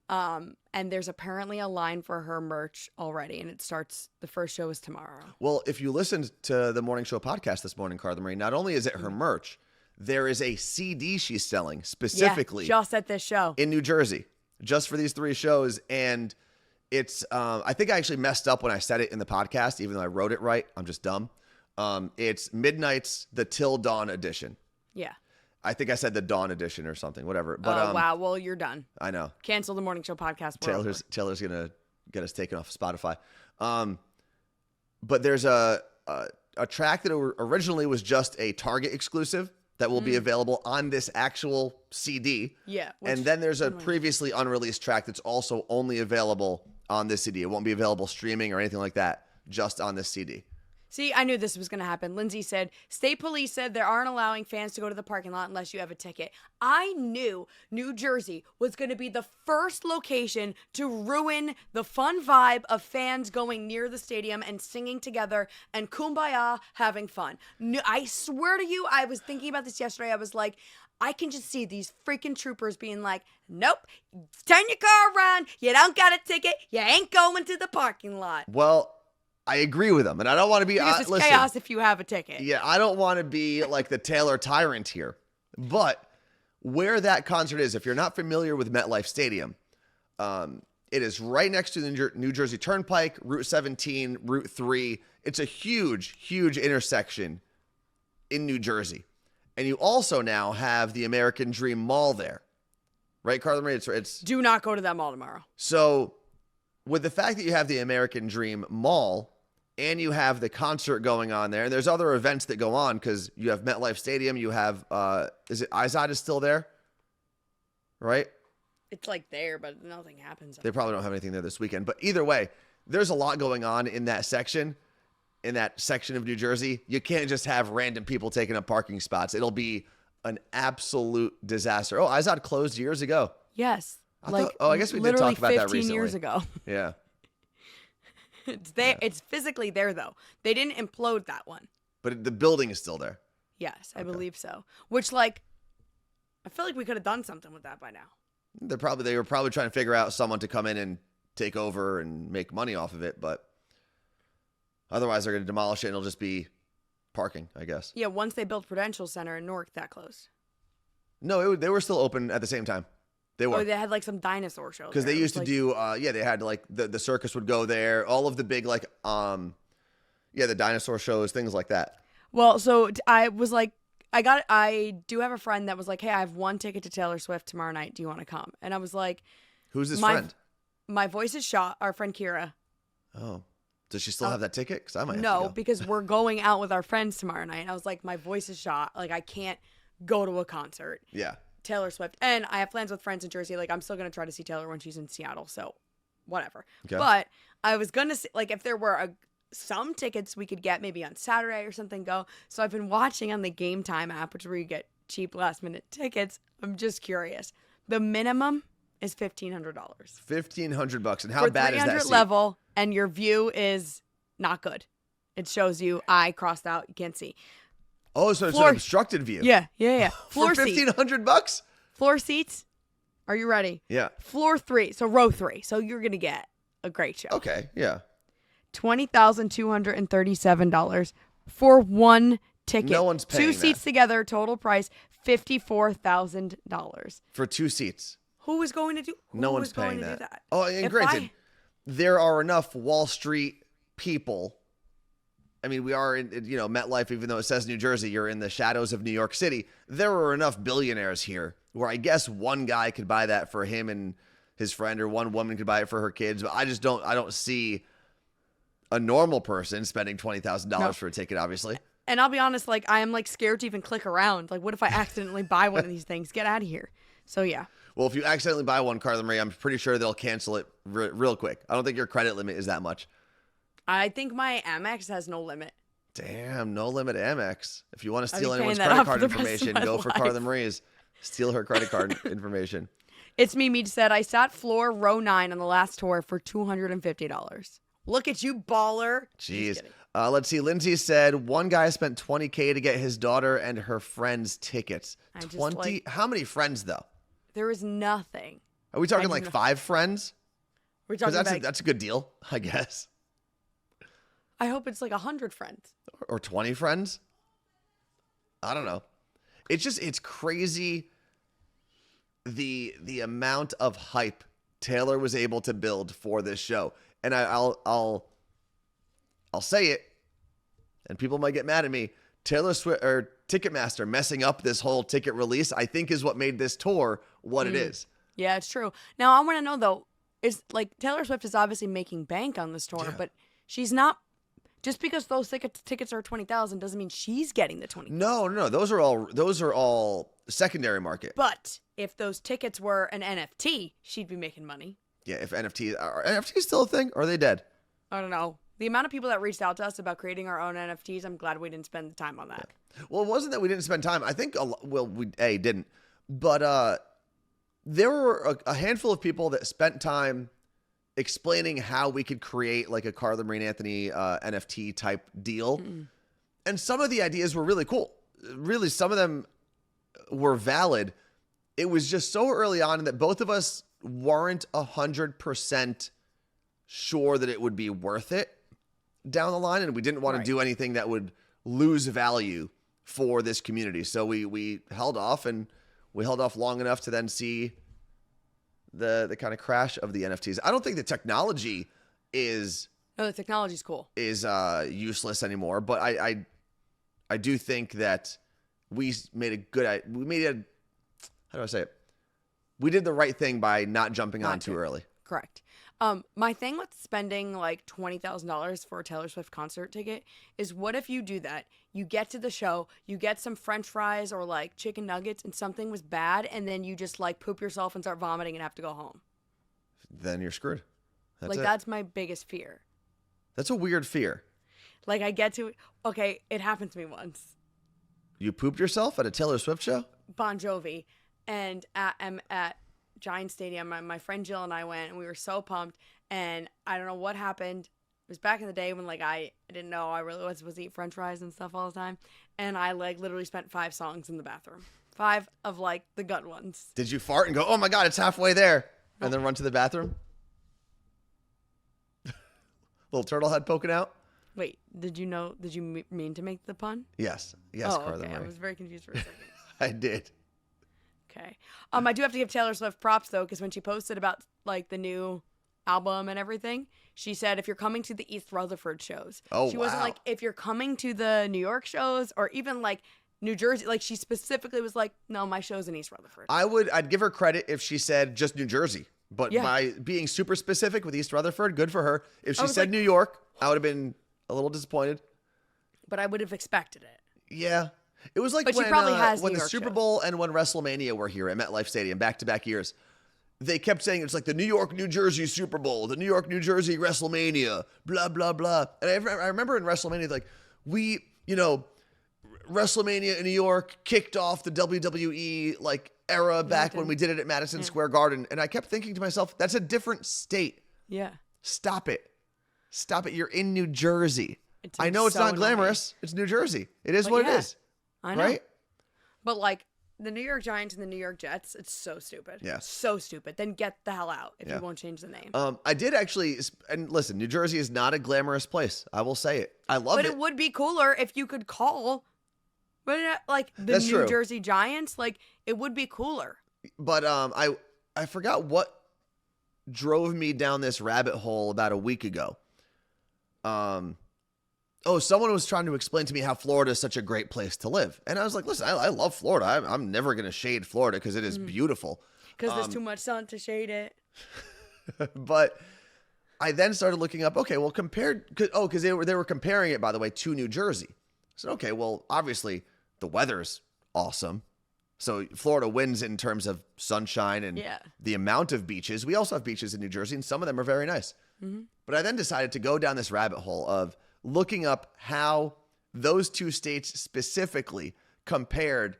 And there's apparently a line for her merch already, and the first show is tomorrow. Well, if you listened to the morning show podcast this morning, Carla Marie, not only is it her merch, there is a CD she's selling specifically just at this show in New Jersey, just for these 3 shows. And it's, I think I actually messed up when I said it in the podcast, even though I wrote it right. I'm just dumb. It's Midnight's the Till Dawn edition. Yeah. I think I said the Dawn edition or something, whatever. But Oh, wow. Well, you're done. I know. Cancel the morning show podcast. Taylor's gonna get us taken off Spotify. But there's a track that originally was just a Target exclusive that will be available on this actual CD. Yeah. And then there's a previously unreleased track that's also only available on this CD. It won't be available streaming or anything like that, just on this CD. See, I knew this was going to happen. Lindsay said, state police said they aren't allowing fans to go to the parking lot unless you have a ticket. I knew New Jersey was going to be the first location to ruin the fun vibe of fans going near the stadium and singing together and kumbaya having fun. I swear to you, I was thinking about this yesterday. I was like, I can just see these freaking troopers being like, nope, turn your car around. You don't got a ticket. You ain't going to the parking lot. Well, I agree with them, and I don't want to be because it's chaos if you have a ticket. Yeah, I don't want to be like the Taylor tyrant here, but where that concert is, if you're not familiar with MetLife Stadium, it is right next to the New Jersey Turnpike, Route 17, Route 3. It's a huge, huge intersection in New Jersey, and you also now have the American Dream Mall there, right, Carla Marie? It's do not go to that mall tomorrow. So, with the fact that you have the American Dream Mall and you have the concert going on there, and there's other events that go on because you have MetLife Stadium, you have, is it Izod is still there? Right? It's like there, but nothing happens. They probably don't have anything there this weekend. But either way, there's a lot going on in that section of New Jersey. You can't just have random people taking up parking spots. It'll be an absolute disaster. Oh, Izod closed years ago. Yes. I guess we did talk about that recently. 15 years ago. Yeah. It's there. It's physically there, though. They didn't implode that one. But the building is still there. Yes, I believe so. Which, I feel like we could have done something with that by now. They were probably trying to figure out someone to come in and take over and make money off of it, but otherwise they're going to demolish it and it'll just be parking, I guess. Yeah, once they built Prudential Center in Newark, that closed. No, they were still open at the same time. They were. Oh, they had some dinosaur shows. Because they used to do, they had the circus would go there, all of the big the dinosaur shows, things like that. Well, so I was like, I do have a friend that was like, hey, I have one ticket to Taylor Swift tomorrow night. Do you want to come? And I was like, who's this friend? My voice is shot. Our friend Kira. Oh, does she still have that ticket? Because I might have no, to go. Because we're going out with our friends tomorrow night. And I was like, my voice is shot. I can't go to a concert. Yeah. Taylor Swift. And I have plans with friends in Jersey. I'm still going to try to see Taylor when she's in Seattle. So whatever. Okay. But I was going to see, if there were some tickets we could get maybe on Saturday or something go. So I've been watching on the Game Time app, which is where you get cheap last minute tickets. I'm just curious. The minimum is $1,500. $1,500. And how bad is that seat? Level, and your view is not good. It shows you eye crossed out. You can't see. Oh, so it's an obstructed view. Yeah. For $1,500? Floor seats. Are you ready? Yeah. Floor 3. So row 3. So you're going to get a great show. Okay, yeah. $20,237 for one ticket. No one's paying Two seats together, total price $54,000. For 2 seats. Who is going to do No one's paying that. Do that? Oh, and granted, there are enough Wall Street people. I mean, we are in, MetLife, even though it says New Jersey, you're in the shadows of New York City. There are enough billionaires here where I guess one guy could buy that for him and his friend, or one woman could buy it for her kids. But I don't see a normal person spending $20,000 for a ticket, obviously. And I'll be honest, I am scared to even click around. What if I accidentally buy one of these things? Get out of here. So yeah. Well, if you accidentally buy one, Carla Marie, I'm pretty sure they'll cancel it real quick. I don't think your credit limit is that much. I think my Amex has no limit. Damn, no limit Amex. If you want to steal anyone's credit card information, go for Carla Marie's. Steal her credit card information. It's me said, I sat floor row 9 on the last tour for $250. Look at you, baller. Jeez. Let's see. Lindsay said one guy spent $20K to get his daughter and her friends tickets. 20? How many friends, though? There is nothing. Are we talking 5 friends? We're talking that's a good deal, I guess. I hope it's 100 friends. Or 20 friends? I don't know. It's crazy the amount of hype Taylor was able to build for this show. And I'll say it, and people might get mad at me. Taylor Swift or Ticketmaster messing up this whole ticket release, I think, is what made this tour what it is. Yeah, it's true. Now, I want to know, though, is like Taylor Swift is obviously making bank on this tour, but she's not. Just because those tickets are 20,000 doesn't mean she's getting the 20,000. No. Those are all secondary market. But if those tickets were an NFT, she'd be making money. Yeah, if NFTs still a thing, or are they dead? I don't know. The amount of people that reached out to us about creating our own NFTs, I'm glad we didn't spend the time on that. Yeah. Well, it wasn't that we didn't spend time. I think, we didn't. But there were a handful of people that spent time explaining how we could create like a Carla Marine Anthony NFT type deal. And some of the ideas were really cool. Really, some of them were valid. It was just so early on that both of us weren't 100% sure that it would be worth it down the line, and we didn't want to do anything that would lose value for this community. So we held off, and we held off long enough to then see the kind of crash of the NFTs. I don't think the technology is the technology's cool. Is useless anymore, but I do think that we made how do I say it? We did the right thing by not jumping on too early. Correct. My thing with spending like $20,000 for a Taylor Swift concert ticket is, what if you do that? You get to the show, you get some French fries or like chicken nuggets, and something was bad, and then you just like poop yourself and start vomiting and have to go home. Then you're screwed. That's my biggest fear. That's a weird fear. Like it happened to me once. You pooped yourself at a Taylor Swift show? Bon Jovi, and I'm at Giant Stadium. My friend Jill and I went, and we were so pumped. And I don't know what happened. It was back in the day when like I didn't know I really was supposed to eat French fries and stuff all the time. And I like literally spent 5 songs in the bathroom, 5 of like the gut ones. Did you fart and go, "Oh my God, it's halfway there," and then run to the bathroom? Little turtle head poking out. Wait, did you mean to make the pun? Yes, Carla. Okay. I was very confused for a second. I did. Okay. I do have to give Taylor Swift props though, because when she posted about like the new album and everything, she said if you're coming to the East Rutherford shows. She wasn't like if you're coming to the New York shows or even like New Jersey. Like she specifically was like, no, my show's in East Rutherford. I'd give her credit if she said just New Jersey, but by being super specific with East Rutherford, good for her. If she said New York, I would have been a little disappointed. But I would have expected it. Yeah. It was like when the Super Bowl and when WrestleMania were here at MetLife Stadium, back-to-back years. They kept saying it's like the New York, New Jersey Super Bowl, the New York, New Jersey WrestleMania, blah, blah, blah. And I remember in WrestleMania, like, WrestleMania in New York kicked off the WWE, like, era back when we did it at Madison Square Garden. And I kept thinking to myself, that's a different state. Yeah. Stop it. You're in New Jersey. I know it's so not glamorous. It's New Jersey. It is what it is. I know. Right? But like the New York Giants and the New York Jets, it's so stupid. Yeah. So stupid. Then get the hell out if you won't change the name. I did actually, and listen, New Jersey is not a glamorous place. I will say it. I love it. But it would be cooler if you could call, like the That's New true. Jersey Giants. Like it would be cooler. But I forgot what drove me down this rabbit hole about a week ago. Someone was trying to explain to me how Florida is such a great place to live. And I was like, listen, I love Florida. I'm never going to shade Florida because it is beautiful. Because there's too much sun to shade it. But I then started looking up, okay, well, because they were comparing it, by the way, to New Jersey. I said, okay, well, obviously the weather's awesome. So Florida wins in terms of sunshine and the amount of beaches. We also have beaches in New Jersey, and some of them are very nice. Mm-hmm. But I then decided to go down this rabbit hole of looking up how those two states specifically compared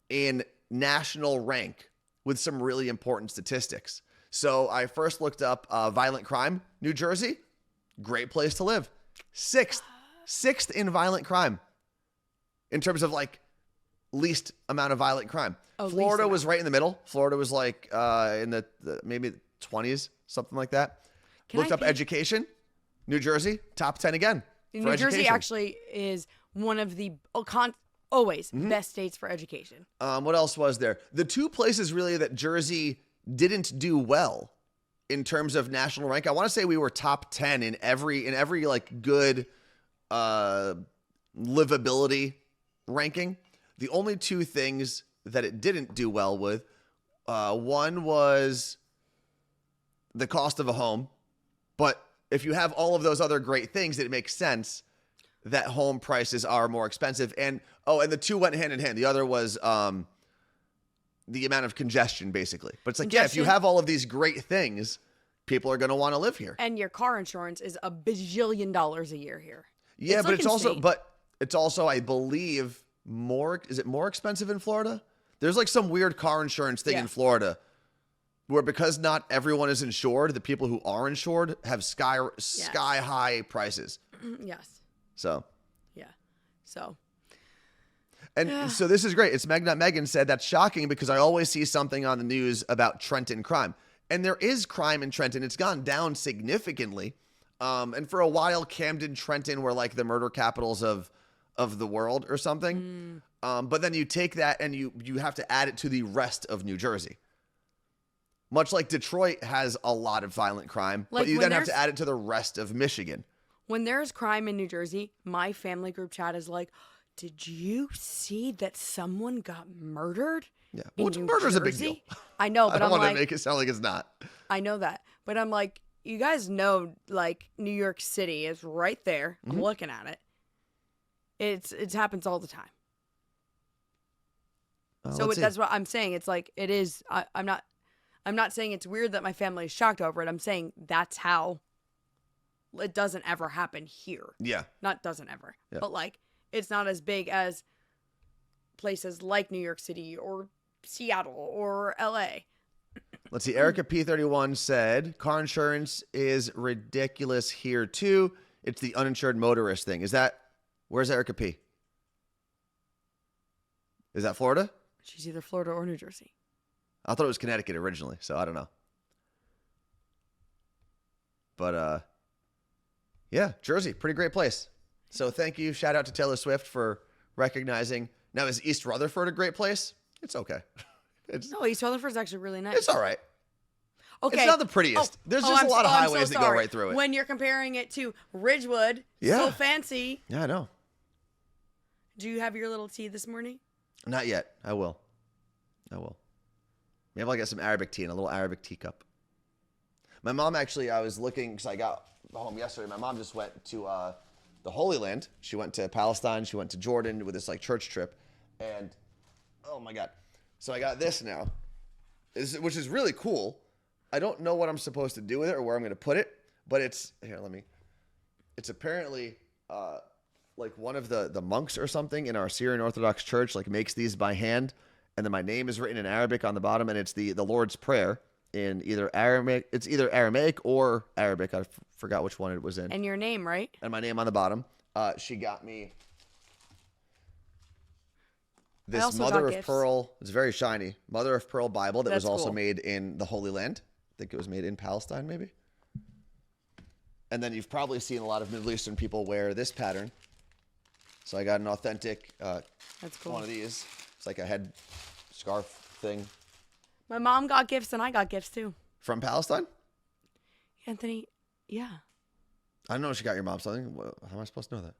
in national rank with some really important statistics. So I first looked up violent crime. New Jersey, great place to live. Sixth in violent crime in terms of like least amount of violent crime. Florida was right in the middle. Florida was like in the maybe 20s, something like that. Looked up education. New Jersey, top 10 again. New Jersey actually is one of the always best states for education. What else was there? The two places really that Jersey didn't do well in terms of national rank. I want to say we were top 10 in every like good livability ranking, the only two things that it didn't do well with, one was the cost of a home. But if you have all of those other great things, it makes sense that home prices are more expensive. And the two went hand in hand. The other was the amount of congestion, basically. But it's like, yeah, if you have all of these great things, people are going to want to live here. And your car insurance is $1 bajillion a year here. Yeah, it's it's also, I believe, is it more expensive in Florida? There's like some weird car insurance thing in Florida where because not everyone is insured, the people who are insured have sky high prices. Yes. So. Yeah. So. And so this is great. It's Megan said, that's shocking because I always see something on the news about Trenton crime. And there is crime in Trenton. It's gone down significantly. And for a while, Camden, Trenton were like the murder capitals of the world or something. But then you take that and you have to add it to the rest of New Jersey. Much like Detroit has a lot of violent crime, but you then have to add it to the rest of Michigan. When there's crime in New Jersey, my family group chat is like, did you see that someone got murdered? Yeah. Well, murder's a big deal. I know, but I don't want to make it sound like it's not. I know that. But I'm like, you guys know, like, New York City is right there. I'm looking at it. It happens all the time. So that's what I'm saying. It's like, it is. I'm not saying it's weird that my family is shocked over it. I'm saying that's how it doesn't ever happen here. Yeah. Not doesn't ever. Yeah. But, like, it's not as big as places like New York City or Seattle or LA. Let's see. Erica P31 said, car insurance is ridiculous here too. It's the uninsured motorist thing. Where's Erica P? Is that Florida? She's either Florida or New Jersey. I thought it was Connecticut originally, so I don't know. But, yeah, Jersey, pretty great place. So thank you. Shout out to Taylor Swift for recognizing. Now, is East Rutherford a great place? It's okay. No, East Rutherford's actually really nice. It's all right. Okay. It's not the prettiest. There's just a lot of highways that go right through it. When you're comparing it to Ridgewood, so fancy. Yeah, I know. Do you have your little tea this morning? Not yet. I will. Maybe I'll get some Arabic tea in a little Arabic teacup. My mom actually, I was looking, because I got home yesterday, my mom just went to the Holy Land. She went to Palestine. She went to Jordan with this like church trip. And, oh my God. So I got this now, which is really cool. I don't know what I'm supposed to do with it or where I'm going to put it, but it's apparently like one of the monks or something in our Syrian Orthodox church like makes these by hand. And then my name is written in Arabic on the bottom, and it's the Lord's Prayer in either Aramaic. It's either Aramaic or Arabic. I forgot which one it was in. And your name, right? And my name on the bottom. She got me this mother of pearl. It's very shiny. Mother of pearl Bible that was also made in the Holy Land. I think it was made in Palestine, maybe. And then you've probably seen a lot of Middle Eastern people wear this pattern. So I got an authentic That's cool. one of these. It's like a head scarf thing. My mom got gifts and I got gifts too. From Palestine? Anthony, yeah. I don't know if she got your mom something. How am I supposed to know that?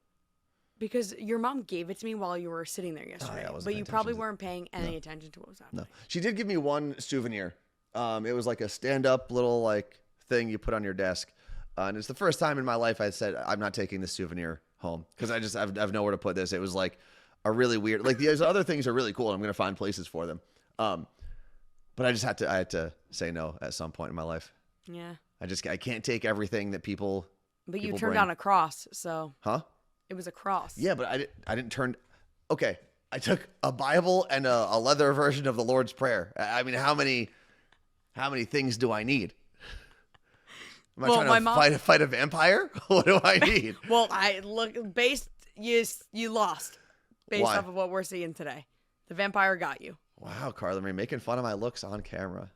Because your mom gave it to me while you were sitting there yesterday. But you probably weren't paying any attention to what was happening. No. She did give me one souvenir. It was like a stand-up little like thing you put on your desk. And it's the first time in my life I said, I'm not taking this souvenir home. Because I have nowhere to put this. It was like a really weird, like these other things are really cool and I'm going to find places for them. But I had to say no at some point in my life. Yeah. I can't take everything that people. But you turned down a cross, so. Huh? It was a cross. Yeah, but I didn't turn. Okay, I took a Bible and a leather version of the Lord's Prayer. I mean, how many things do I need? Am I trying to fight a vampire? What do I need? Well, you lost based Why? off of what we're seeing today. The vampire got you. Wow, Carla, you're making fun of my looks on camera.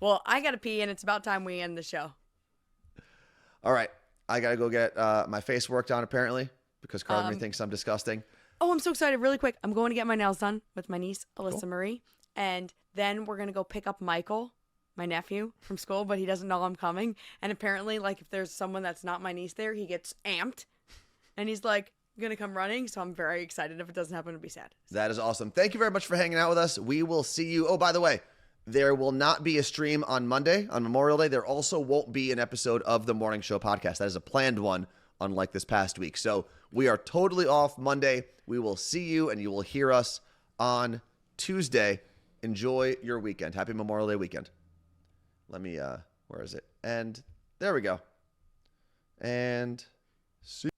Well, I gotta pee, and it's about time we end the show. All right, I gotta go get my face worked on apparently because Carla thinks I'm disgusting. Oh, I'm so excited! Really quick, I'm going to get my nails done with my niece Alyssa Marie, and then we're gonna go pick up Michael, my nephew, from school. But he doesn't know I'm coming, and apparently, like if there's someone that's not my niece there, he gets amped, and he's like, going to come running, so I'm very excited if it doesn't happen to be sad. That is awesome. Thank you very much for hanging out with us. We will see you. Oh, by the way, there will not be a stream on Monday, on Memorial Day. There also won't be an episode of the Morning Show podcast. That is a planned one, unlike this past week. So we are totally off Monday. We will see you, and you will hear us on Tuesday. Enjoy your weekend. Happy Memorial Day weekend. Let me, where is it? And there we go. And see